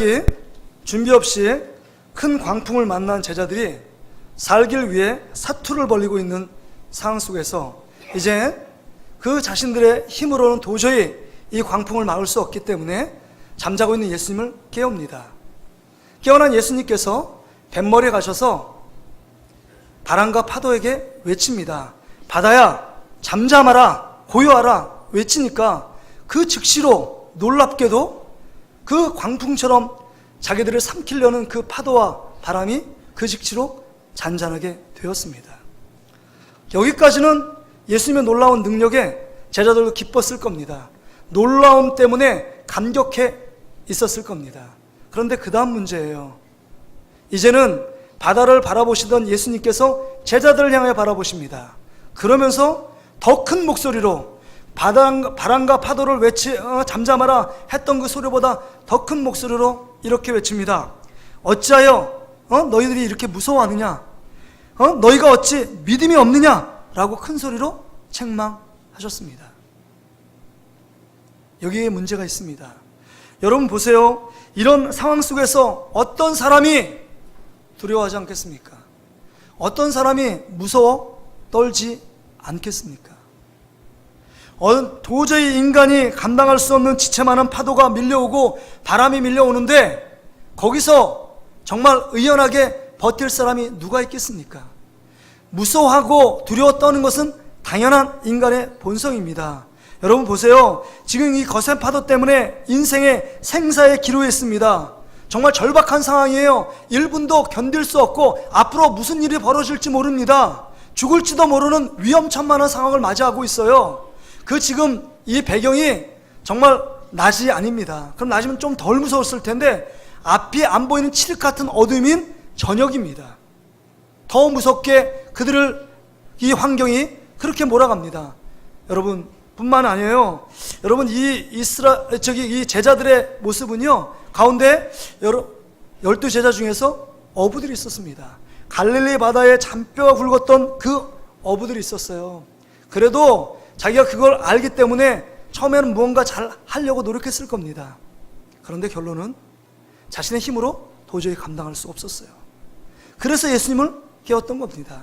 갑자기 준비 없이 큰 광풍을 만난 제자들이 살길 위해 사투를 벌이고 있는 상황 속에서 이제 그 자신들의 힘으로는 도저히 이 광풍을 막을 수 없기 때문에 잠자고 있는 예수님을 깨웁니다. 깨어난 예수님께서 뱃머리에 가셔서 바람과 파도에게 외칩니다. 바다야 잠잠하라, 고요하라 외치니까 그 즉시로 놀랍게도 그 광풍처럼 자기들을 삼키려는 그 파도와 바람이 그 즉시로 잔잔하게 되었습니다. 여기까지는 예수님의 놀라운 능력에 제자들도 기뻤을 겁니다. 놀라움 때문에 감격해 있었을 겁니다. 그런데 그 다음 문제예요. 이제는 바다를 바라보시던 예수님께서 제자들을 향해 바라보십니다. 그러면서 더 큰 목소리로 바람과 파도를 잠잠하라 했던 그 소리보다 더 큰 목소리로 이렇게 외칩니다. 어찌하여 너희들이 이렇게 무서워하느냐? 너희가 어찌 믿음이 없느냐? 라고 큰 소리로 책망하셨습니다. 여기에 문제가 있습니다. 여러분 보세요. 이런 상황 속에서 어떤 사람이 두려워하지 않겠습니까? 어떤 사람이 무서워 떨지 않겠습니까? 도저히 인간이 감당할 수 없는 지체만한 파도가 밀려오고 바람이 밀려오는데 거기서 정말 의연하게 버틸 사람이 누가 있겠습니까? 무서워하고 두려워 떠는 것은 당연한 인간의 본성입니다. 여러분 보세요. 지금 이 거센 파도 때문에 인생의 생사의 기로에 있습니다. 정말 절박한 상황이에요. 1분도 견딜 수 없고 앞으로 무슨 일이 벌어질지 모릅니다. 죽을지도 모르는 위험천만한 상황을 맞이하고 있어요. 그 지금 이 배경이 정말 낮이 아닙니다. 그럼 낮이면 좀 덜 무서웠을 텐데 앞이 안 보이는 칠흑 같은 어둠인 저녁입니다. 더 무섭게 그들을 이 환경이 그렇게 몰아갑니다. 여러분 뿐만 아니에요. 여러분 이 제자들의 모습은요, 가운데 12제자 중에서 어부들이 있었습니다. 갈릴리 바다에 잔뼈가 굵었던 그 어부들이 있었어요. 그래도 자기가 그걸 알기 때문에 처음에는 무언가 잘 하려고 노력했을 겁니다. 그런데 결론은 자신의 힘으로 도저히 감당할 수 없었어요. 그래서 예수님을 깨웠던 겁니다.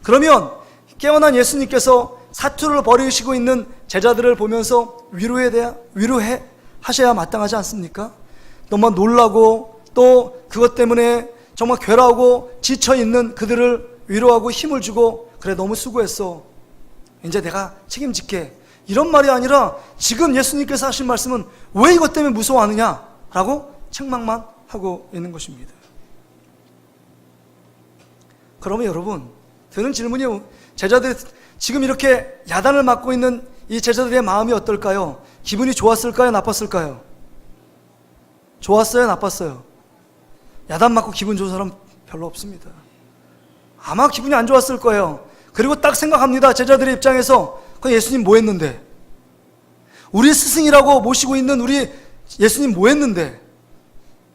그러면 깨어난 예수님께서 사투를 벌이시고 있는 제자들을 보면서 위로해 하셔야 마땅하지 않습니까? 너무 놀라고 또 그것 때문에 정말 괴로워하고 지쳐있는 그들을 위로하고 힘을 주고, 그래 너무 수고했어, 이제 내가 책임질게, 이런 말이 아니라 지금 예수님께서 하신 말씀은 왜 이것 때문에 무서워하느냐 라고 책망만 하고 있는 것입니다. 그러면 여러분 드는 질문이, 제자들이 지금 이렇게 야단을 맞고 있는 이 제자들의 마음이 어떨까요? 기분이 좋았을까요? 나빴을까요? 좋았어요? 나빴어요? 야단 맞고 기분 좋은 사람 별로 없습니다. 아마 기분이 안 좋았을 거예요. 그리고 딱 생각합니다. 제자들의 입장에서 그 예수님 뭐 했는데? 우리 스승이라고 모시고 있는 우리 예수님 뭐 했는데?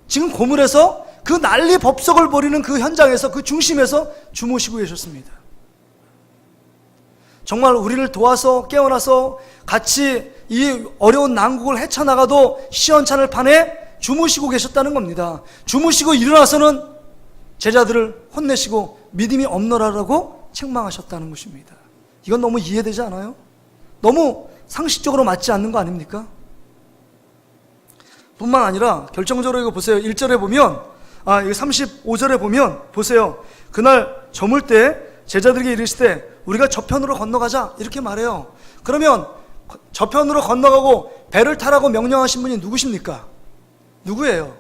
지금 고물에서 그 난리 법석을 벌이는 그 현장에서, 그 중심에서 주무시고 계셨습니다. 정말 우리를 도와서 깨어나서 같이 이 어려운 난국을 헤쳐나가도 시원찮을 판에 주무시고 계셨다는 겁니다. 주무시고 일어나서는 제자들을 혼내시고 믿음이 없노라라고 책망하셨다는 것입니다. 이건 너무 이해되지 않아요? 너무 상식적으로 맞지 않는 거 아닙니까? 뿐만 아니라 결정적으로 이거 보세요. 1절에 보면, 35절에 보면 보세요. 그날 저물 때 제자들에게 이르시되 우리가 저편으로 건너가자 이렇게 말해요. 그러면 저편으로 건너가고 배를 타라고 명령하신 분이 누구십니까? 누구예요?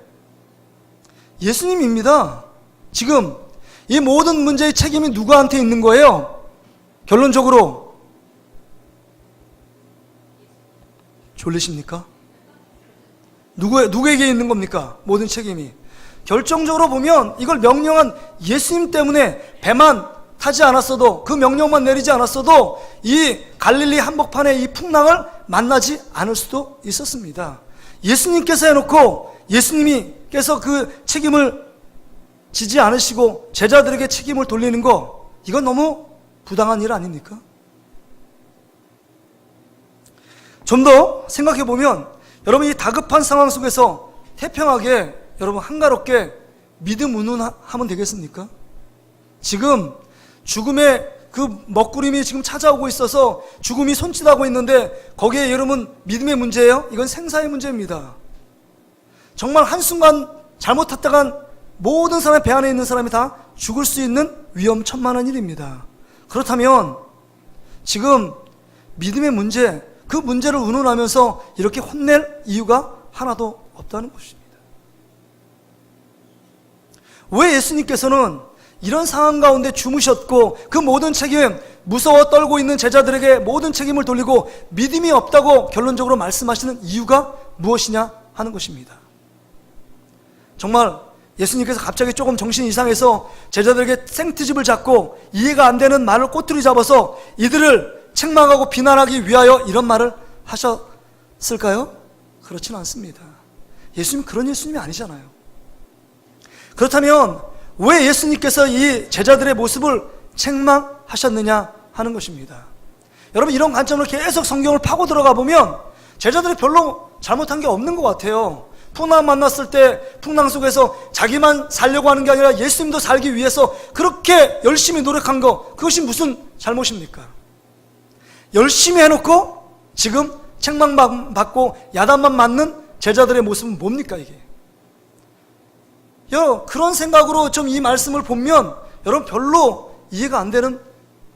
예수님입니다. 지금 이 모든 문제의 책임이 누구한테 있는 거예요? 결론적으로 졸리십니까? 누구에게 있는 겁니까? 모든 책임이. 결정적으로 보면 이걸 명령한 예수님 때문에 배만 타지 않았어도, 그 명령만 내리지 않았어도 이 갈릴리 한복판의 이 풍랑을 만나지 않을 수도 있었습니다. 예수님께서 해놓고 예수님께서 그 책임을 지지 않으시고 제자들에게 책임을 돌리는 거, 이건 너무 부당한 일 아닙니까? 좀 더 생각해 보면 여러분, 이 다급한 상황 속에서 태평하게 여러분 한가롭게 믿음 운운하면 되겠습니까? 지금 죽음의 그 먹구름이 지금 찾아오고 있어서 죽음이 손짓하고 있는데 거기에 여러분 믿음의 문제예요? 이건 생사의 문제입니다. 정말 한순간 잘못했다간 모든 사람, 배 안에 있는 사람이 다 죽을 수 있는 위험천만한 일입니다. 그렇다면 지금 믿음의 문제, 그 문제를 운운하면서 이렇게 혼낼 이유가 하나도 없다는 것입니다. 왜 예수님께서는 이런 상황 가운데 주무셨고 그 모든 책임, 무서워 떨고 있는 제자들에게 모든 책임을 돌리고 믿음이 없다고 결론적으로 말씀하시는 이유가 무엇이냐 하는 것입니다. 정말 예수님께서 갑자기 조금 정신이 이상해서 제자들에게 생트집을 잡고 이해가 안 되는 말을 꼬투리 잡아서 이들을 책망하고 비난하기 위하여 이런 말을 하셨을까요? 그렇지는 않습니다. 예수님 그런 예수님이 아니잖아요. 그렇다면 왜 예수님께서 이 제자들의 모습을 책망하셨느냐 하는 것입니다. 여러분 이런 관점으로 계속 성경을 파고 들어가 보면 제자들이 별로 잘못한 게 없는 것 같아요. 풍랑 만났을 때 풍랑 속에서 자기만 살려고 하는 게 아니라 예수님도 살기 위해서 그렇게 열심히 노력한 거, 그것이 무슨 잘못입니까? 열심히 해놓고 지금 책망받고 야단만 맞는 제자들의 모습은 뭡니까 이게? 여러분 그런 생각으로 좀 이 말씀을 보면 여러분 별로 이해가 안 되는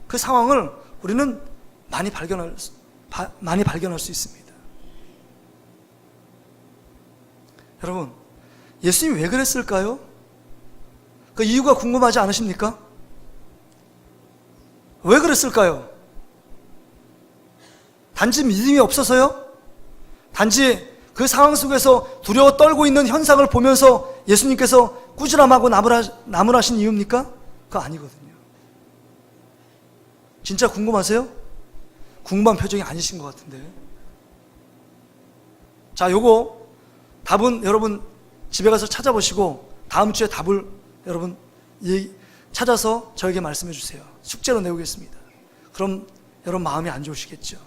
그 상황을 우리는 많이 발견할 수 있습니다. 여러분 예수님이 왜 그랬을까요? 그 이유가 궁금하지 않으십니까? 왜 그랬을까요? 단지 믿음이 없어서요? 단지 그 상황 속에서 두려워 떨고 있는 현상을 보면서 예수님께서 꾸지람하고 나무라신 이유입니까? 그거 아니거든요. 진짜 궁금하세요? 궁금한 표정이 아니신 것 같은데. 자, 요거 답은 여러분 집에 가서 찾아보시고 다음 주에 답을 여러분 찾아서 저에게 말씀해 주세요. 숙제로 내오겠습니다. 그럼 여러분 마음이 안 좋으시겠죠.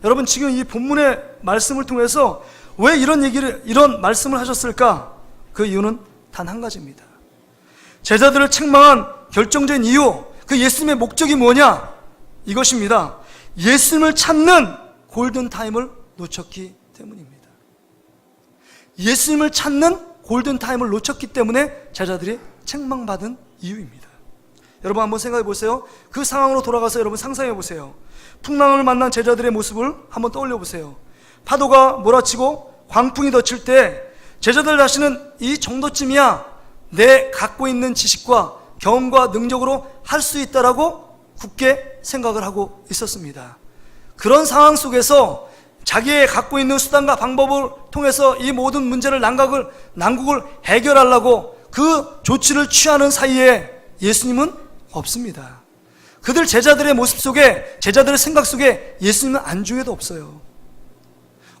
여러분 지금 이 본문의 말씀을 통해서 왜 이런 말씀을 하셨을까? 그 이유는 단 한 가지입니다. 제자들을 책망한 결정적인 이유, 그 예수님의 목적이 뭐냐? 이것입니다. 예수님을 찾는 골든타임을 놓쳤기 때문입니다. 예수님을 찾는 골든타임을 놓쳤기 때문에 제자들이 책망받은 이유입니다. 여러분 한번 생각해 보세요. 그 상황으로 돌아가서 여러분 상상해 보세요. 풍랑을 만난 제자들의 모습을 한번 떠올려 보세요. 파도가 몰아치고 광풍이 덮칠 때 제자들 자신은 이 정도쯤이야 내 갖고 있는 지식과 경험과 능력으로 할 수 있다라고 굳게 생각을 하고 있었습니다. 그런 상황 속에서 자기의 갖고 있는 수단과 방법을 통해서 이 모든 문제를 난국을 해결하려고 그 조치를 취하는 사이에 예수님은 없습니다. 그들 제자들의 모습 속에, 제자들의 생각 속에 예수님은 안중에도 없어요.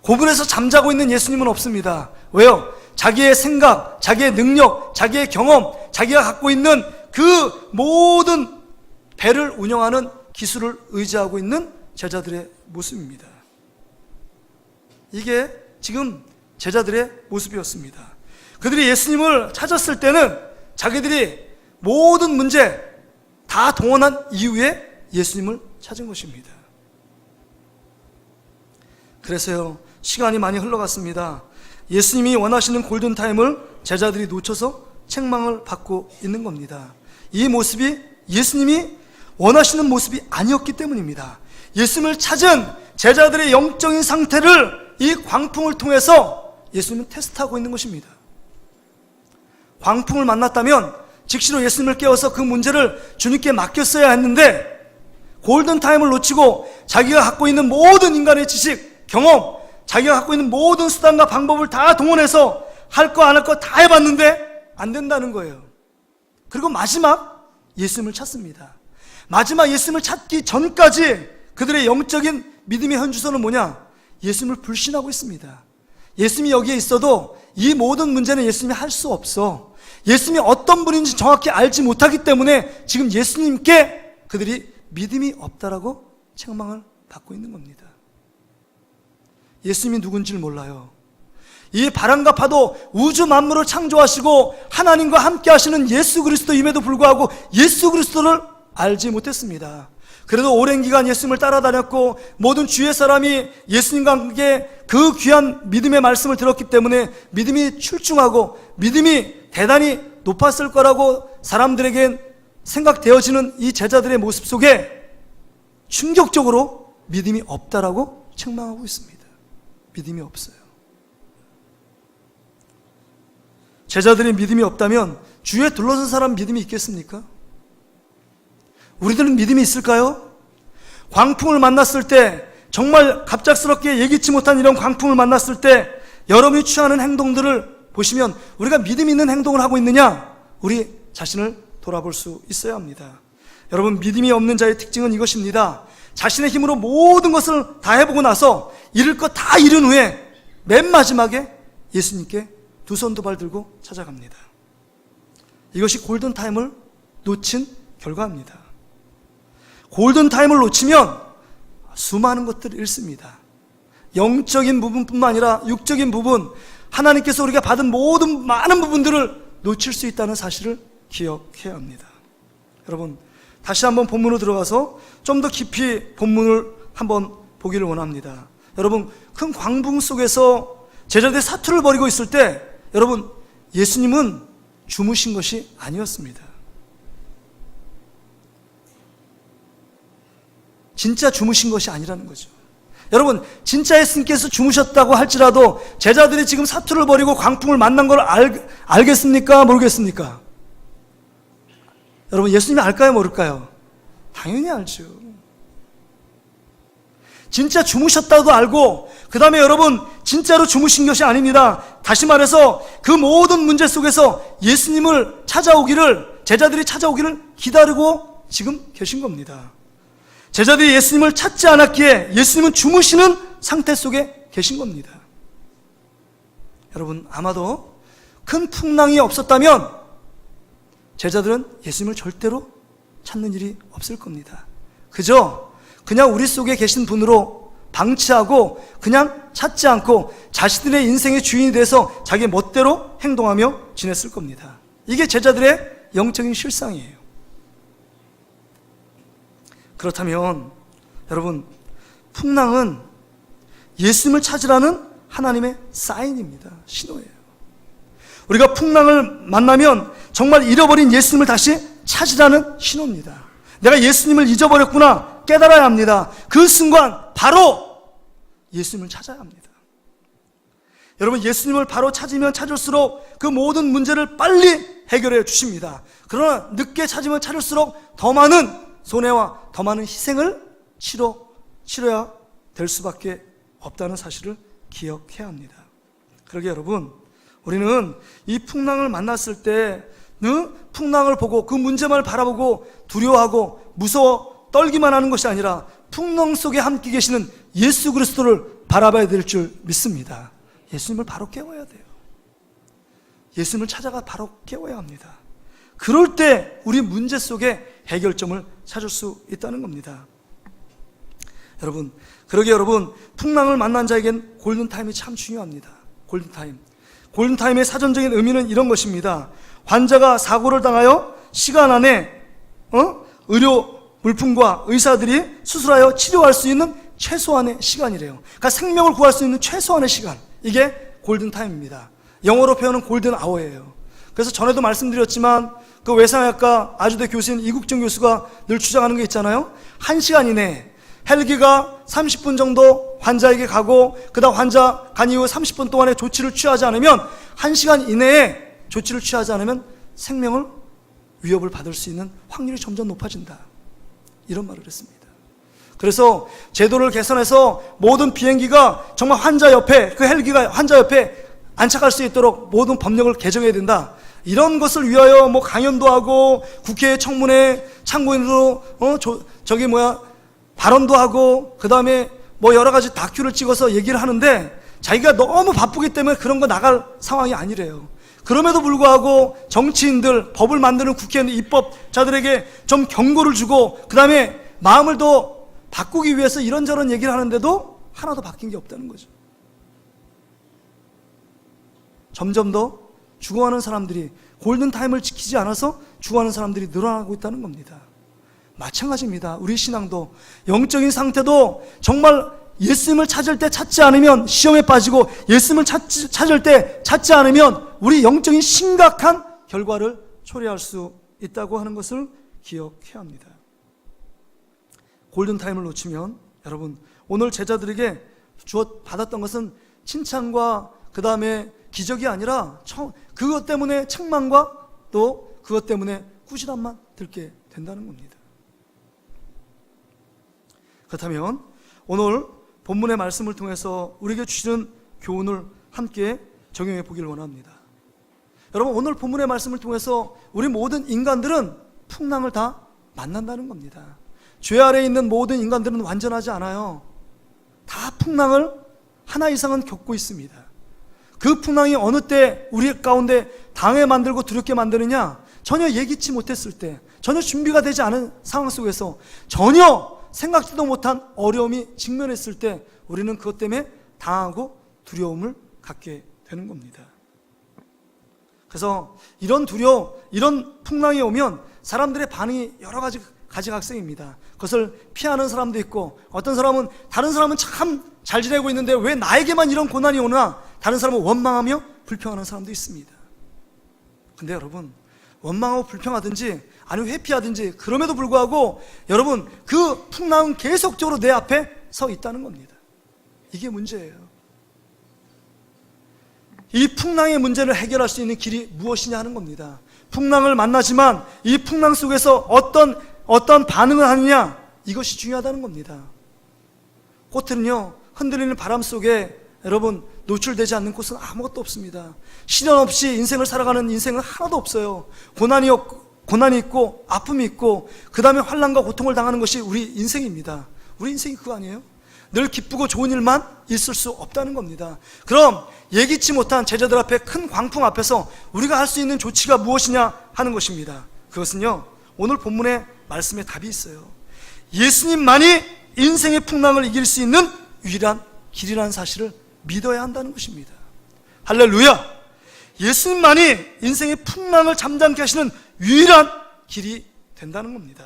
고문에서 잠자고 있는 예수님은 없습니다. 왜요? 자기의 생각, 자기의 능력, 자기의 경험, 자기가 갖고 있는 그 모든 배를 운영하는 기술을 의지하고 있는 제자들의 모습입니다. 이게 지금 제자들의 모습이었습니다. 그들이 예수님을 찾았을 때는 자기들이 모든 문제 다 동원한 이후에 예수님을 찾은 것입니다. 그래서요, 시간이 많이 흘러갔습니다. 예수님이 원하시는 골든타임을 제자들이 놓쳐서 책망을 받고 있는 겁니다. 이 모습이 예수님이 원하시는 모습이 아니었기 때문입니다. 예수님을 찾은 제자들의 영적인 상태를 이 광풍을 통해서 예수님은 테스트하고 있는 것입니다. 광풍을 만났다면 즉시로 예수님을 깨워서 그 문제를 주님께 맡겼어야 했는데 골든타임을 놓치고 자기가 갖고 있는 모든 인간의 지식, 경험, 자기가 갖고 있는 모든 수단과 방법을 다 동원해서 할 거 안 할 거 다 해봤는데 안 된다는 거예요. 그리고 마지막 예수님을 찾습니다. 마지막 예수님을 찾기 전까지 그들의 영적인 믿음의 현주소는 뭐냐? 예수님을 불신하고 있습니다. 예수님이 여기에 있어도 이 모든 문제는 예수님이 할 수 없어. 예수님이 어떤 분인지 정확히 알지 못하기 때문에 지금 예수님께 그들이 믿음이 없다라고 책망을 받고 있는 겁니다. 예수님이 누군지를 몰라요. 이 바람과 파도, 우주 만물을 창조하시고 하나님과 함께 하시는 예수 그리스도임에도 불구하고 예수 그리스도를 알지 못했습니다. 그래도 오랜 기간 예수님을 따라다녔고 모든 주의 사람이 예수님과 함께 그 귀한 믿음의 말씀을 들었기 때문에 믿음이 출중하고 믿음이 대단히 높았을 거라고 사람들에겐 생각되어지는 이 제자들의 모습 속에 충격적으로 믿음이 없다라고 책망하고 있습니다. 믿음이 없어요. 제자들이 믿음이 없다면 주위에 둘러선 사람 믿음이 있겠습니까? 우리들은 믿음이 있을까요? 광풍을 만났을 때, 정말 갑작스럽게 예기치 못한 이런 광풍을 만났을 때 여러분이 취하는 행동들을 보시면 우리가 믿음 있는 행동을 하고 있느냐? 우리 자신을 돌아볼 수 있어야 합니다. 여러분, 믿음이 없는 자의 특징은 이것입니다. 자신의 힘으로 모든 것을 다 해보고 나서 이룰 것 다 이룬 후에 맨 마지막에 예수님께 두 손 두 발 들고 찾아갑니다. 이것이 골든타임을 놓친 결과입니다. 골든타임을 놓치면 수많은 것들을 잃습니다. 영적인 부분뿐만 아니라 육적인 부분, 하나님께서 우리가 받은 모든 많은 부분들을 놓칠 수 있다는 사실을 기억해야 합니다. 여러분, 다시 한번 본문으로 들어가서 좀 더 깊이 본문을 한번 보기를 원합니다. 여러분, 큰 광풍 속에서 제자들이 사투를 벌이고 있을 때 여러분, 예수님은 주무신 것이 아니었습니다. 진짜 주무신 것이 아니라는 거죠. 여러분, 진짜 예수님께서 주무셨다고 할지라도 제자들이 지금 사투를 벌이고 광풍을 만난 걸 알겠습니까? 모르겠습니까? 여러분, 예수님이 알까요? 모를까요? 당연히 알죠. 진짜 주무셨다도 알고 그 다음에 여러분, 진짜로 주무신 것이 아닙니다. 다시 말해서 그 모든 문제 속에서 예수님을 찾아오기를, 제자들이 찾아오기를 기다리고 지금 계신 겁니다. 제자들이 예수님을 찾지 않았기에 예수님은 주무시는 상태 속에 계신 겁니다. 여러분, 아마도 큰 풍랑이 없었다면 제자들은 예수님을 절대로 찾는 일이 없을 겁니다. 그냥 우리 속에 계신 분으로 방치하고 그냥 찾지 않고 자신들의 인생의 주인이 돼서 자기 멋대로 행동하며 지냈을 겁니다. 이게 제자들의 영적인 실상이에요. 그렇다면 여러분, 풍랑은 예수님을 찾으라는 하나님의 사인입니다. 신호예요. 우리가 풍랑을 만나면 정말 잃어버린 예수님을 다시 찾으라는 신호입니다. 내가 예수님을 잊어버렸구나 깨달아야 합니다. 그 순간 바로 예수님을 찾아야 합니다. 여러분, 예수님을 바로 찾으면 찾을수록 그 모든 문제를 빨리 해결해 주십니다. 그러나 늦게 찾으면 찾을수록 더 많은 손해와 더 많은 희생을 치러야 될 수밖에 없다는 사실을 기억해야 합니다. 그러게 여러분, 우리는 이 풍랑을 만났을 때 풍랑을 보고 그 문제만 바라보고 두려워하고 무서워 떨기만 하는 것이 아니라 풍랑 속에 함께 계시는 예수 그리스도를 바라봐야 될 줄 믿습니다. 예수님을 바로 깨워야 돼요. 예수님을 찾아가 바로 깨워야 합니다. 그럴 때 우리 문제 속에 해결점을 찾을 수 있다는 겁니다. 여러분, 그러게 여러분, 풍랑을 만난 자에겐 골든타임이 참 중요합니다. 골든타임의 사전적인 의미는 이런 것입니다. 환자가 사고를 당하여 시간 안에 의료 물품과 의사들이 수술하여 치료할 수 있는 최소한의 시간이래요. 그러니까 생명을 구할 수 있는 최소한의 시간, 이게 골든타임입니다. 영어로 표현은 골든아워예요. 그래서 전에도 말씀드렸지만 그 외상학과 아주대 교수인 이국정 교수가 늘 주장하는 게 있잖아요. 1시간 이내에 헬기가 30분 정도 환자에게 가고 그 다음 환자 간 이후 30분 동안에 조치를 취하지 않으면 1시간 이내에 조치를 취하지 않으면 생명을 위협을 받을 수 있는 확률이 점점 높아진다, 이런 말을 했습니다. 그래서 제도를 개선해서 모든 비행기가 정말 환자 옆에, 그 헬기가 환자 옆에 안착할 수 있도록 모든 법령을 개정해야 된다, 이런 것을 위하여 강연도 하고 국회 청문회 참고인으로 발언도 하고 그 다음에 여러 가지 다큐를 찍어서 얘기를 하는데 자기가 너무 바쁘기 때문에 그런 거 나갈 상황이 아니래요. 그럼에도 불구하고 정치인들, 법을 만드는 국회의원, 입법자들에게 좀 경고를 주고 그 다음에 마음을 더 바꾸기 위해서 이런저런 얘기를 하는데도 하나도 바뀐 게 없다는 거죠. 점점 더 죽어가는 사람들이, 골든타임을 지키지 않아서 죽어가는 사람들이 늘어나고 있다는 겁니다. 마찬가지입니다. 우리 신앙도, 영적인 상태도 정말 예수님을 찾을 때 찾지 않으면 시험에 빠지고, 예수님을 찾을 때 찾지 않으면 우리 영적인 심각한 결과를 초래할 수 있다고 하는 것을 기억해야 합니다. 골든타임을 놓치면 여러분, 오늘 제자들에게 받았던 것은 칭찬과 그 다음에 기적이 아니라 그것 때문에 책망과 또 그것 때문에 꾸지람만 듣게 된다는 겁니다. 그렇다면 오늘 본문의 말씀을 통해서 우리에게 주시는 교훈을 함께 적용해 보기를 원합니다. 여러분, 오늘 본문의 말씀을 통해서 우리 모든 인간들은 풍랑을 다 만난다는 겁니다. 죄 아래에 있는 모든 인간들은 완전하지 않아요. 다 풍랑을 하나 이상은 겪고 있습니다. 그 풍랑이 어느 때 우리 가운데 당해 만들고 두렵게 만드느냐? 전혀 예기치 못했을 때, 전혀 준비가 되지 않은 상황 속에서, 전혀 생각지도 못한 어려움이 직면했을 때 우리는 그것 때문에 당하고 두려움을 갖게 되는 겁니다. 그래서 이런 이런 풍랑이 오면 사람들의 반응이 여러 가지 가지각색입니다. 그것을 피하는 사람도 있고, 어떤 사람은 다른 사람은 참 잘 지내고 있는데 왜 나에게만 이런 고난이 오나, 다른 사람은 원망하며 불평하는 사람도 있습니다. 근데 여러분, 원망하고 불평하든지 아니면 회피하든지 그럼에도 불구하고 여러분, 그 풍랑은 계속적으로 내 앞에 서 있다는 겁니다. 이게 문제예요. 이 풍랑의 문제를 해결할 수 있는 길이 무엇이냐 하는 겁니다. 풍랑을 만나지만 이 풍랑 속에서 어떤 반응을 하느냐, 이것이 중요하다는 겁니다. 꽃은요, 흔들리는 바람 속에 여러분 노출되지 않는 곳은 아무것도 없습니다. 시련 없이 인생을 살아가는 인생은 하나도 없어요. 고난이 있고 아픔이 있고 그 다음에 환난과 고통을 당하는 것이 우리 인생입니다. 우리 인생이 그거 아니에요? 늘 기쁘고 좋은 일만 있을 수 없다는 겁니다. 그럼 예기치 못한 제자들 앞에, 큰 광풍 앞에서 우리가 할 수 있는 조치가 무엇이냐 하는 것입니다. 그것은요, 오늘 본문의 말씀에 답이 있어요. 예수님만이 인생의 풍랑을 이길 수 있는 유일한 길이라는 사실을 믿어야 한다는 것입니다. 할렐루야! 예수님만이 인생의 풍랑을 잠잠케 하시는 유일한 길이 된다는 겁니다.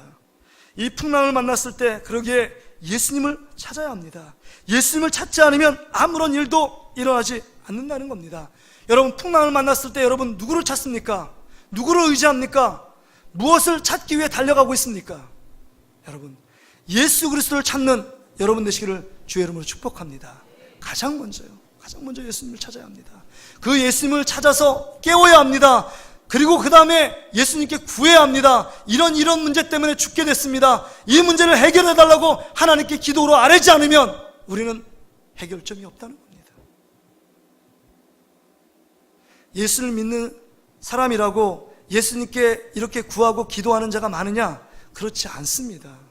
이 풍랑을 만났을 때 그러기에 예수님을 찾아야 합니다. 예수님을 찾지 않으면 아무런 일도 일어나지 않는다는 겁니다. 여러분, 풍랑을 만났을 때 여러분 누구를 찾습니까? 누구를 의지합니까? 무엇을 찾기 위해 달려가고 있습니까? 여러분, 예수 그리스도를 찾는 여러분 되시기를 주의 이름으로 축복합니다. 가장 먼저 예수님을 찾아야 합니다. 그 예수님을 찾아서 깨워야 합니다. 그리고 그 다음에 예수님께 구해야 합니다. 이런 문제 때문에 죽게 됐습니다. 이 문제를 해결해 달라고 하나님께 기도로 아뢰지 않으면 우리는 해결점이 없다는 겁니다. 예수를 믿는 사람이라고 예수님께 이렇게 구하고 기도하는 자가 많으냐? 그렇지 않습니다.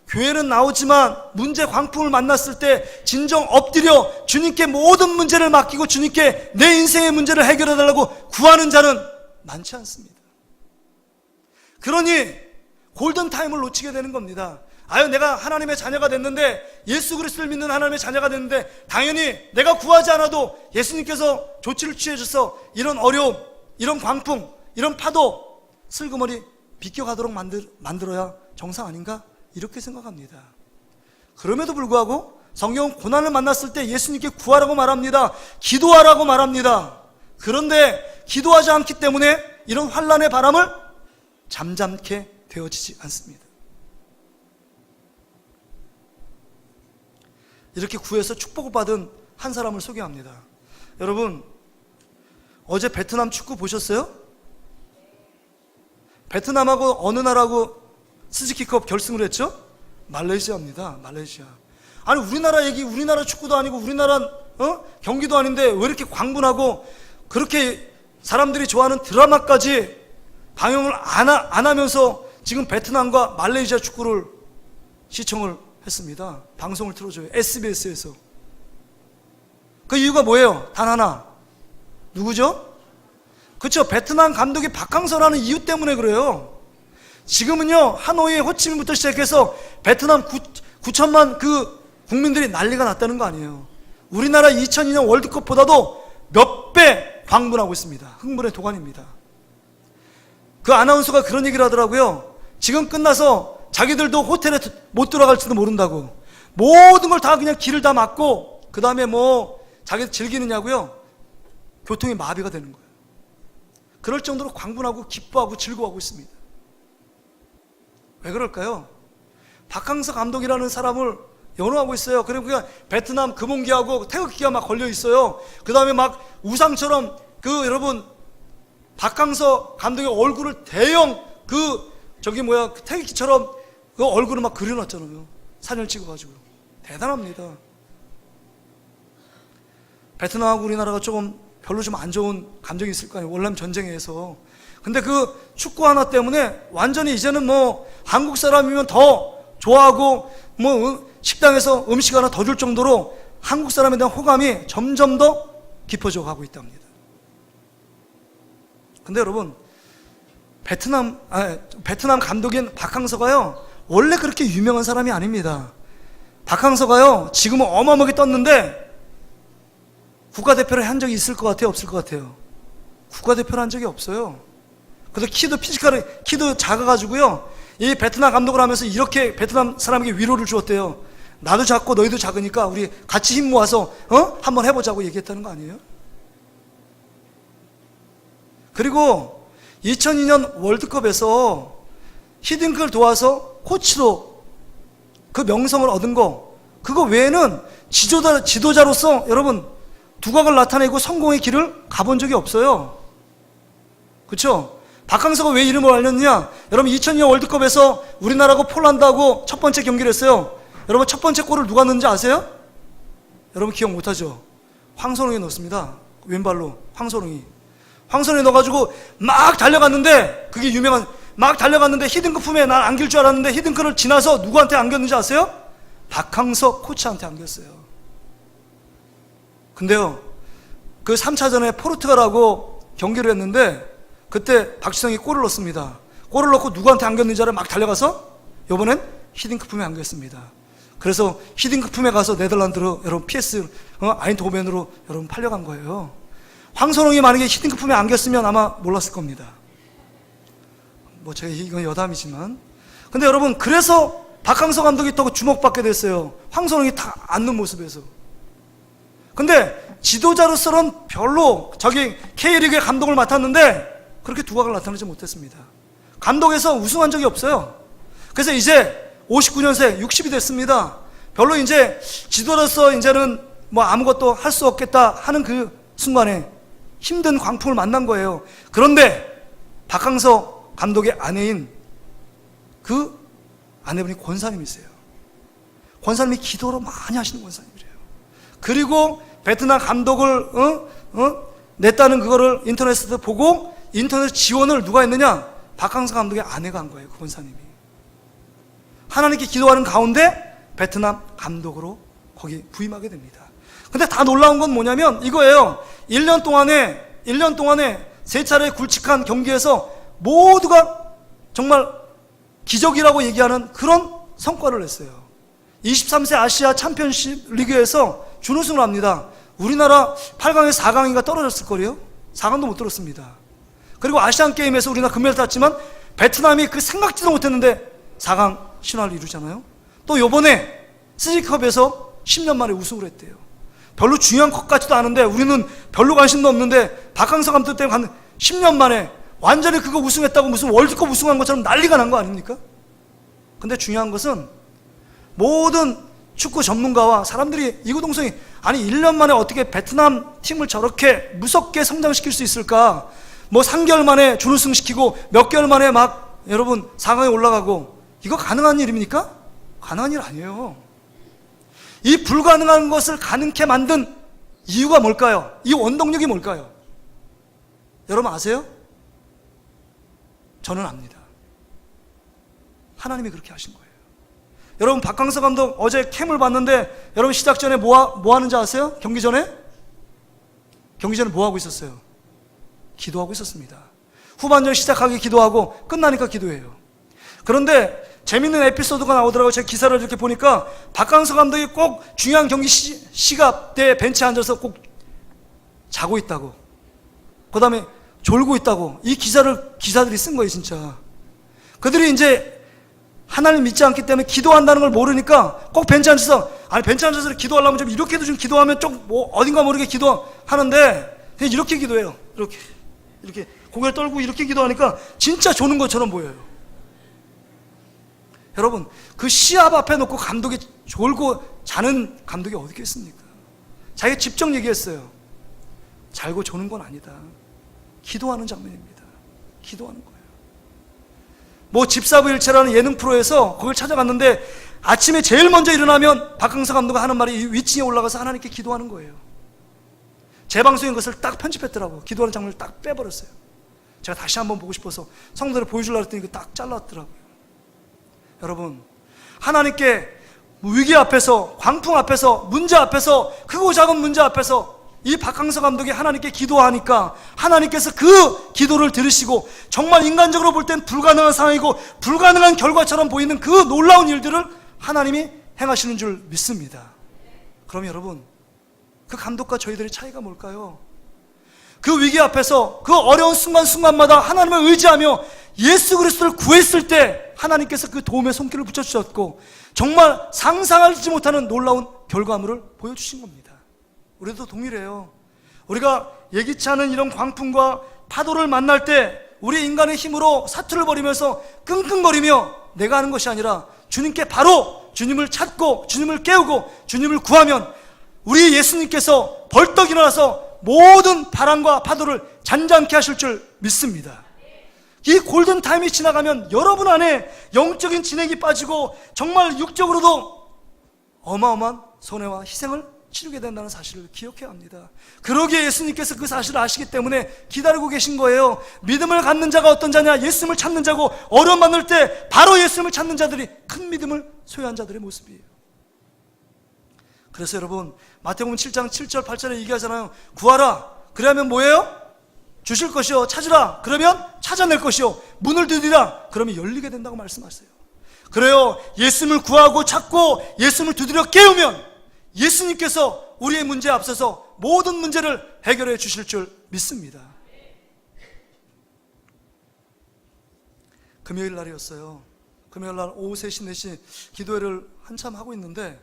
교회는 나오지만 문제 광풍을 만났을 때 진정 엎드려 주님께 모든 문제를 맡기고 주님께 내 인생의 문제를 해결해 달라고 구하는 자는 많지 않습니다. 그러니 골든타임을 놓치게 되는 겁니다. 내가 하나님의 자녀가 됐는데, 예수 그리스도를 믿는 하나님의 자녀가 됐는데 당연히 내가 구하지 않아도 예수님께서 조치를 취해 주셔서 이런 어려움, 이런 광풍, 이런 파도 슬그머니 비껴가도록 만들어야 정상 아닌가? 이렇게 생각합니다. 그럼에도 불구하고 성경은 고난을 만났을 때 예수님께 구하라고 말합니다. 기도하라고 말합니다. 그런데 기도하지 않기 때문에 이런 환난의 바람을 잠잠케 되어지지 않습니다. 이렇게 구해서 축복을 받은 한 사람을 소개합니다. 여러분, 어제 베트남 축구 보셨어요? 베트남하고 어느 나라하고 스즈키컵 결승을 했죠? 말레이시아입니다. 말레이시아. 아니, 우리나라 축구도 아니고 우리나라 경기도 아닌데 왜 이렇게 광분하고 그렇게 사람들이 좋아하는 드라마까지 방영을 안 하면서 지금 베트남과 말레이시아 축구를 시청을 했습니다. 방송을 틀어줘요. SBS에서. 그 이유가 뭐예요? 단 하나. 누구죠? 그렇죠. 베트남 감독이 박항서라는 이유 때문에 그래요. 지금은요, 하노이 호치민부터 시작해서 베트남 9천만 그 국민들이 난리가 났다는 거 아니에요. 우리나라 2002년 월드컵보다도 몇 배 광분하고 있습니다. 흥분의 도가니입니다. 그 아나운서가 그런 얘기를 하더라고요. 지금 끝나서 자기들도 호텔에 못 들어갈지도 모른다고. 모든 걸 다 그냥 길을 다 막고 그 다음에 뭐 자기들 즐기느냐고요. 교통이 마비가 되는 거예요. 그럴 정도로 광분하고 기뻐하고 즐거워하고 있습니다. 왜 그럴까요? 박항서 감독이라는 사람을 연호하고 있어요. 그리고 그냥 베트남 금혼기하고 태극기가 막 걸려 있어요. 그 다음에 막 우상처럼 여러분 박항서 감독의 얼굴을 대형 태극기처럼 그 얼굴을 막 그려놨잖아요. 사진을 찍어가지고. 대단합니다. 베트남하고 우리나라가 조금 별로 좀 안 좋은 감정이 있을 거 아니에요. 월남 전쟁에서. 근데 그 축구 하나 때문에 완전히 이제는 뭐 한국 사람이면 더 좋아하고 뭐 식당에서 음식 하나 더 줄 정도로 한국 사람에 대한 호감이 점점 더 깊어져 가고 있답니다. 근데 여러분, 베트남 감독인 박항서가요, 원래 그렇게 유명한 사람이 아닙니다. 박항서가요, 지금은 어마어마하게 떴는데 국가대표를 한 적이 있을 것 같아요? 없을 것 같아요? 국가대표를 한 적이 없어요. 그래서 키도 작아가지고요, 이 베트남 감독을 하면서 이렇게 베트남 사람에게 위로를 주었대요. 나도 작고 너희도 작으니까 우리 같이 힘 모아서 한번 해보자고 얘기했다는 거 아니에요? 그리고 2002년 월드컵에서 히딩크를 도와서 코치로 그 명성을 얻은 거, 그거 외에는 지도자로서 여러분 두각을 나타내고 성공의 길을 가본 적이 없어요. 그렇죠? 박항서가 왜 이름을 알렸느냐? 여러분 2002년 월드컵에서 우리나라하고 폴란드하고 첫 번째 경기를 했어요. 여러분 첫 번째 골을 누가 넣는지 아세요? 여러분 기억 못하죠? 황선홍이 넣었습니다. 왼발로 황선홍이 넣어가지고 막 달려갔는데, 그게 유명한, 막 달려갔는데 히딩크 품에 난 안길 줄 알았는데 히딩크를 지나서 누구한테 안겼는지 아세요? 박항서 코치한테 안겼어요. 근데요, 그 3차전에 포르투갈하고 경기를 했는데 그때 박지성이 골을 넣었습니다. 골을 넣고 누구한테 안겼는지 알아? 막 달려가서 이번엔 히딩크 품에 안겼습니다. 그래서 히딩크 품에 가서 네덜란드로 여러분 PS 아인트호벤으로 여러분 팔려간 거예요. 황선홍이 만약에 히딩크 품에 안겼으면 아마 몰랐을 겁니다. 뭐 제가 이건 여담이지만, 근데 여러분 그래서 박항서 감독이 더 주목받게 됐어요. 황선홍이 다 안는 모습에서. 근데 지도자로서는 별로 K리그의 감독을 맡았는데 그렇게 두각을 나타내지 못했습니다. 감독에서 우승한 적이 없어요. 그래서 이제 59년생 60이 됐습니다. 별로 이제 지도자로서 이제는 뭐 아무것도 할 수 없겠다 하는 그 순간에 힘든 광풍을 만난 거예요. 그런데 박항서 감독의 아내인 그 아내분이 권사님이세요. 권사님이 기도를 많이 하시는 권사님이래요. 그리고 베트남 감독을 냈다는 그거를 인터넷에서 보고 인터넷 지원을 누가 했느냐? 박항서 감독의 아내가 한 거예요. 그 권사님이. 하나님께 기도하는 가운데 베트남 감독으로 거기 부임하게 됩니다. 근데 다 놀라운 건 뭐냐면 이거예요. 1년 동안에 3차례 굵직한 경기에서 모두가 정말 기적이라고 얘기하는 그런 성과를 냈어요. 23세 아시아 챔피언십 리그에서 준우승을 합니다. 우리나라 8강에서 4강인가 떨어졌을 거예요. 4강도 못 들었습니다. 그리고 아시안게임에서 우리나라 금메달 땄지만 베트남이 그 생각지도 못했는데 4강 신화를 이루잖아요. 또 요번에 스리컵에서 10년 만에 우승을 했대요. 별로 중요한 것 같지도 않은데, 우리는 별로 관심도 없는데 박항서 감독 때문에 10년 만에 완전히 그거 우승했다고 무슨 월드컵 우승한 것처럼 난리가 난 거 아닙니까? 근데 중요한 것은 모든 축구 전문가와 사람들이 이구동성이, 아니 1년 만에 어떻게 베트남 팀을 저렇게 무섭게 성장시킬 수 있을까? 뭐 3개월 만에 준우승시키고 몇 개월 만에 막 여러분 4강에 올라가고, 이거 가능한 일입니까? 가능한 일 아니에요. 이 불가능한 것을 가능케 만든 이유가 뭘까요? 이 원동력이 뭘까요? 여러분 아세요? 저는 압니다. 하나님이 그렇게 하신 거예요. 여러분 박항서 감독 어제 캠을 봤는데 여러분 시작 전에 뭐 하는지 아세요? 경기 전에 뭐 하고 있었어요? 기도하고 있었습니다. 후반전 시작하기 기도하고 끝나니까 기도해요. 그런데 재밌는 에피소드가 나오더라고요. 제가 기사를 이렇게 보니까 박항서 감독이 꼭 중요한 경기 시갑 때 벤치에 앉아서 꼭 자고 있다고. 그 다음에 졸고 있다고. 이 기사들이 쓴 거예요, 진짜. 그들이 이제 하나님 믿지 않기 때문에 기도한다는 걸 모르니까 꼭 벤치 앉아서, 아니, 벤치 앉아서 기도하려면 좀 이렇게도 좀 기도하면 좀 뭐 어딘가 모르게 기도하는데, 그냥 이렇게 기도해요. 이렇게 고개를 떨고 이렇게 기도하니까 진짜 조는 것처럼 보여요. 여러분, 그 시합 앞에 놓고 감독이 졸고 자는 감독이 어디 있겠습니까? 자기가 직접 얘기했어요. 잘고 조는 건 아니다. 기도하는 장면입니다. 기도하는 거예요. 뭐 집사부일체라는 예능 프로에서 거길 찾아갔는데 아침에 제일 먼저 일어나면 박항서 감독가 하는 말이 위층에 올라가서 하나님께 기도하는 거예요. 재방송인 것을 딱 편집했더라고요. 기도하는 장면을 딱 빼버렸어요. 제가 다시 한번 보고 싶어서 성도들 보여주려고 했더니 딱 잘랐더라고요. 여러분, 하나님께 위기 앞에서, 광풍 앞에서, 문제 앞에서, 크고 작은 문제 앞에서 이 박항서 감독이 하나님께 기도하니까 하나님께서 그 기도를 들으시고 정말 인간적으로 볼 땐 불가능한 상황이고 불가능한 결과처럼 보이는 그 놀라운 일들을 하나님이 행하시는 줄 믿습니다. 그럼 여러분, 그 감독과 저희들의 차이가 뭘까요? 그 위기 앞에서 그 어려운 순간순간마다 하나님을 의지하며 예수 그리스도를 구했을 때 하나님께서 그 도움의 손길을 붙여주셨고 정말 상상하지 못하는 놀라운 결과물을 보여주신 겁니다. 우리도 동일해요. 우리가 예기치 않은 이런 광풍과 파도를 만날 때 우리 인간의 힘으로 사투를 벌이면서 끙끙거리며 내가 하는 것이 아니라 주님께 바로 주님을 찾고 주님을 깨우고 주님을 구하면 우리 예수님께서 벌떡 일어나서 모든 바람과 파도를 잔잔케 하실 줄 믿습니다. 이 골든타임이 지나가면 여러분 안에 영적인 진액이 빠지고 정말 육적으로도 어마어마한 손해와 희생을 치르게 된다는 사실을 기억해야 합니다. 그러기에 예수님께서 그 사실을 아시기 때문에 기다리고 계신 거예요. 믿음을 갖는 자가 어떤 자냐? 예수님을 찾는 자고 어려움 만날 때 바로 예수님을 찾는 자들이 큰 믿음을 소유한 자들의 모습이에요. 그래서 여러분, 마태복음 7장 7절 8절에 얘기하잖아요. 구하라, 그러면 뭐예요? 주실 것이요. 찾으라, 그러면 찾아낼 것이요. 문을 두드리라, 그러면 열리게 된다고 말씀하세요. 그래요, 예수님을 구하고 찾고 예수님을 두드려 깨우면 예수님께서 우리의 문제에 앞서서 모든 문제를 해결해 주실 줄 믿습니다. 금요일 날이었어요. 금요일 날 오후 3시, 4시 기도회를 한참 하고 있는데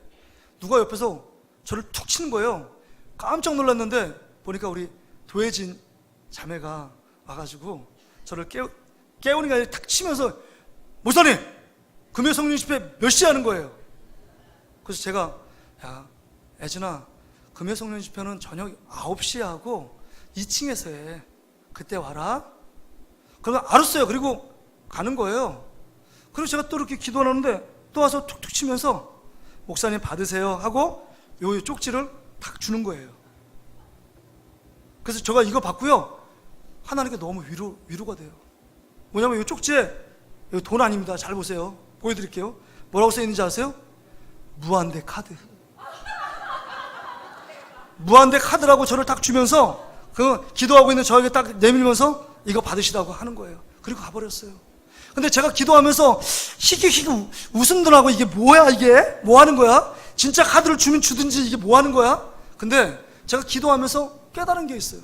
누가 옆에서 저를 툭 치는 거예요. 깜짝 놀랐는데 보니까 우리 도혜진 자매가 와가지고 저를 깨우니까 탁 치면서 목사님, 금요 성령 집회 몇 시에 하는 거예요? 그래서 제가, 야, 애진아, 금요 성령 집회는 저녁 9시에 하고 2층에서 해. 그때 와라. 그러면 알았어요. 그리고 가는 거예요. 그리고 제가 또 이렇게 기도하는데 또 와서 툭툭 치면서 목사님 받으세요 하고 요 쪽지를 탁 주는 거예요. 그래서 제가 이거 받고요, 하나님께 너무 위로가 돼요. 뭐냐면 이 쪽지에, 이거 돈 아닙니다. 잘 보세요. 보여드릴게요. 뭐라고 써있는지 아세요? 무한대 카드. 무한대 카드라고 저를 딱 주면서 그 기도하고 있는 저에게 딱 내밀면서 이거 받으시라고 하는 거예요. 그리고 가버렸어요. 근데 제가 기도하면서 희귀 웃음도 나고, 이게 뭐야, 이게? 뭐 하는 거야? 진짜 카드를 주면 주든지 이게 뭐 하는 거야? 근데 제가 기도하면서 깨달은 게 있어요.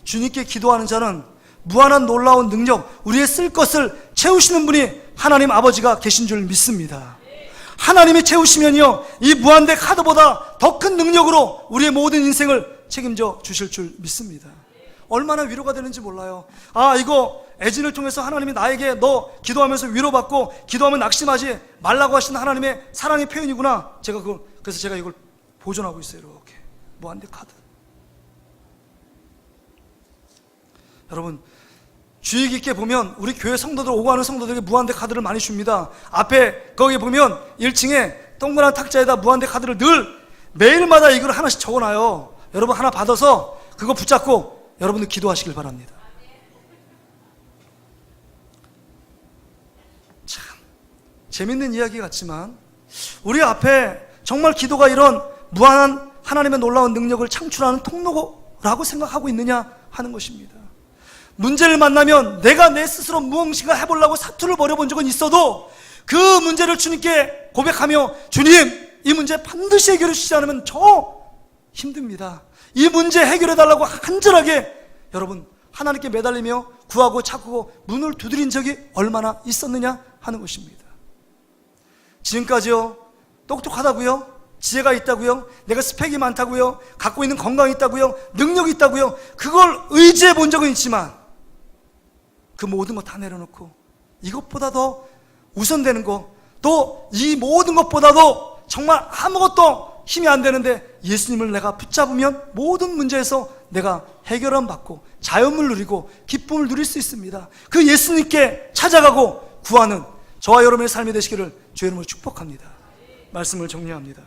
주님께 기도하는 자는 무한한 놀라운 능력, 우리의 쓸 것을 채우시는 분이 하나님 아버지가 계신 줄 믿습니다. 하나님이 채우시면요, 이 무한대 카드보다 더 큰 능력으로 우리의 모든 인생을 책임져 주실 줄 믿습니다. 얼마나 위로가 되는지 몰라요. 아, 이거 애진을 통해서 하나님이 나에게 너 기도하면서 위로받고 기도하면 낙심하지 말라고 하시는 하나님의 사랑의 표현이구나. 그래서 제가 이걸 보존하고 있어요. 이렇게 무한대 카드. 여러분, 주의 깊게 보면 우리 교회 성도들, 오고 가는 성도들에게 무한대 카드를 많이 줍니다. 앞에 거기 보면 1층에 동그란 탁자에다 무한대 카드를 늘 매일마다 이걸 하나씩 적어놔요. 여러분 하나 받아서 그거 붙잡고 여러분들 기도하시길 바랍니다. 참 재밌는 이야기 같지만 우리 앞에 정말 기도가 이런 무한한 하나님의 놀라운 능력을 창출하는 통로라고 생각하고 있느냐 하는 것입니다. 문제를 만나면 내가 내 스스로 무엇인가 해보려고 사투를 벌여본 적은 있어도 그 문제를 주님께 고백하며, 주님, 이 문제 반드시 해결해 주시지 않으면 저 힘듭니다. 이 문제 해결해 달라고 간절하게 여러분 하나님께 매달리며 구하고 찾고 문을 두드린 적이 얼마나 있었느냐 하는 것입니다. 지금까지요 똑똑하다고요? 지혜가 있다고요? 내가 스펙이 많다고요? 갖고 있는 건강이 있다고요? 능력이 있다고요? 그걸 의지해 본 적은 있지만 그 모든 것 다 내려놓고 이것보다 더 우선되는 거, 또 이 모든 것보다도 정말 아무것도 힘이 안 되는데 예수님을 내가 붙잡으면 모든 문제에서 내가 해결함 받고 자유를 누리고 기쁨을 누릴 수 있습니다. 그 예수님께 찾아가고 구하는 저와 여러분의 삶이 되시기를 주의 이름으로 축복합니다. 말씀을 정리합니다.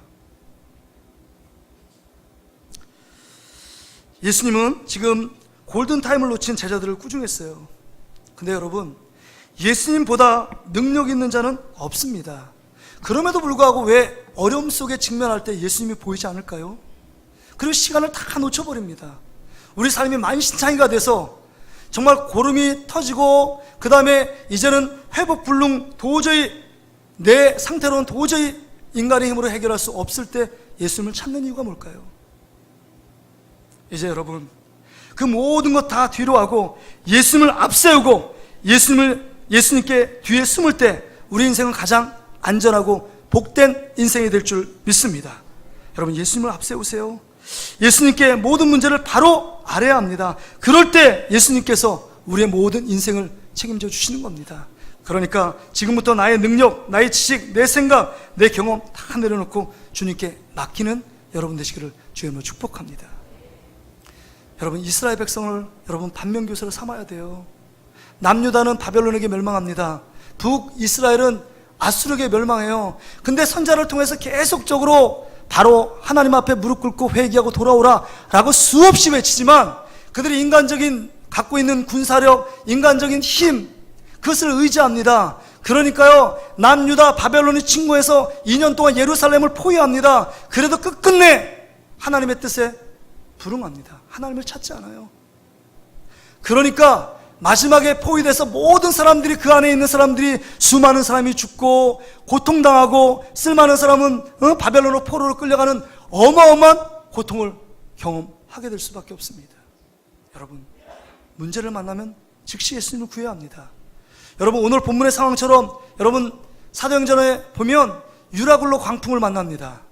예수님은 지금 골든타임을 놓친 제자들을 꾸중했어요. 근데 여러분, 예수님보다 능력 있는 자는 없습니다. 그럼에도 불구하고 왜 어려움 속에 직면할 때 예수님이 보이지 않을까요? 그리고 시간을 다 놓쳐버립니다. 우리 삶이 만신창이가 돼서 정말 고름이 터지고 그 다음에 이제는 회복불능, 도저히 내 상태로는 도저히 인간의 힘으로 해결할 수 없을 때 예수님을 찾는 이유가 뭘까요? 이제 여러분, 그 모든 것 다 뒤로 하고 예수님을 앞세우고 예수님께 뒤에 숨을 때 우리 인생은 가장 안전하고 복된 인생이 될 줄 믿습니다. 여러분, 예수님을 앞세우세요. 예수님께 모든 문제를 바로 알아야 합니다. 그럴 때 예수님께서 우리의 모든 인생을 책임져 주시는 겁니다. 그러니까 지금부터 나의 능력, 나의 지식, 내 생각, 내 경험 다 내려놓고 주님께 맡기는 여러분 되시기를 주의 이름으로 축복합니다. 여러분, 이스라엘 백성을 여러분 반면교사로 삼아야 돼요. 남유다는 바벨론에게 멸망합니다. 북이스라엘은 아수르에게 멸망해요. 근데 선자를 통해서 계속적으로 바로 하나님 앞에 무릎 꿇고 회개하고 돌아오라 라고 수없이 외치지만 그들이 인간적인 갖고 있는 군사력, 인간적인 힘, 그것을 의지합니다. 그러니까요, 남유다 바벨론이 침공해서 2년 동안 예루살렘을 포위합니다. 그래도 끝끝내 하나님의 뜻에 불응합니다. 하나님을 찾지 않아요. 그러니까 마지막에 포위돼서 모든 사람들이, 그 안에 있는 사람들이, 수많은 사람이 죽고 고통당하고 쓸만한 사람은 바벨론으로 포로로 끌려가는 어마어마한 고통을 경험하게 될 수밖에 없습니다. 여러분, 문제를 만나면 즉시 예수님을 구해야 합니다. 여러분, 오늘 본문의 상황처럼 여러분 사도행전에 보면 유라굴로 광풍을 만납니다.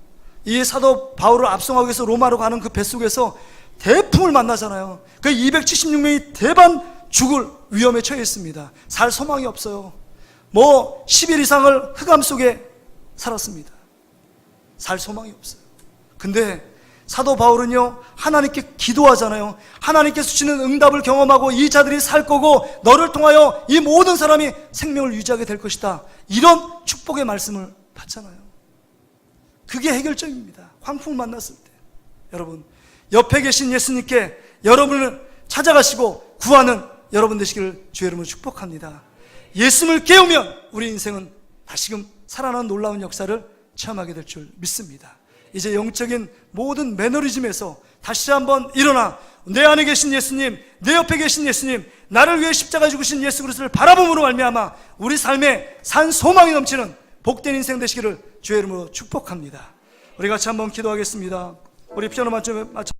이 사도 바울을 압송하기 위해서 로마로 가는 그 뱃속에서 대풍을 만나잖아요. 그 276명이 대반 죽을 위험에 처해 있습니다. 살 소망이 없어요. 10일 이상을 흑암 속에 살았습니다. 살 소망이 없어요. 근데 사도 바울은요, 하나님께 기도하잖아요. 하나님께서 주시는 응답을 경험하고 이 자들이 살 거고 너를 통하여 이 모든 사람이 생명을 유지하게 될 것이다, 이런 축복의 말씀을 받잖아요. 그게 해결점입니다. 광풍을 만났을 때 여러분, 옆에 계신 예수님께 여러분을 찾아가시고 구하는 여러분 되시기를 주의 이름으로 축복합니다. 예수님을 깨우면 우리 인생은 다시금 살아나는 놀라운 역사를 체험하게 될 줄 믿습니다. 이제 영적인 모든 매너리즘에서 다시 한번 일어나 내 안에 계신 예수님, 내 옆에 계신 예수님, 나를 위해 십자가 죽으신 예수 그리스도를 바라봄으로 말미암아 우리 삶에 산 소망이 넘치는 복된 인생 되시기를 주의 이름으로 축복합니다. 우리 같이 한번 기도하겠습니다. 우리 피아노 맞춰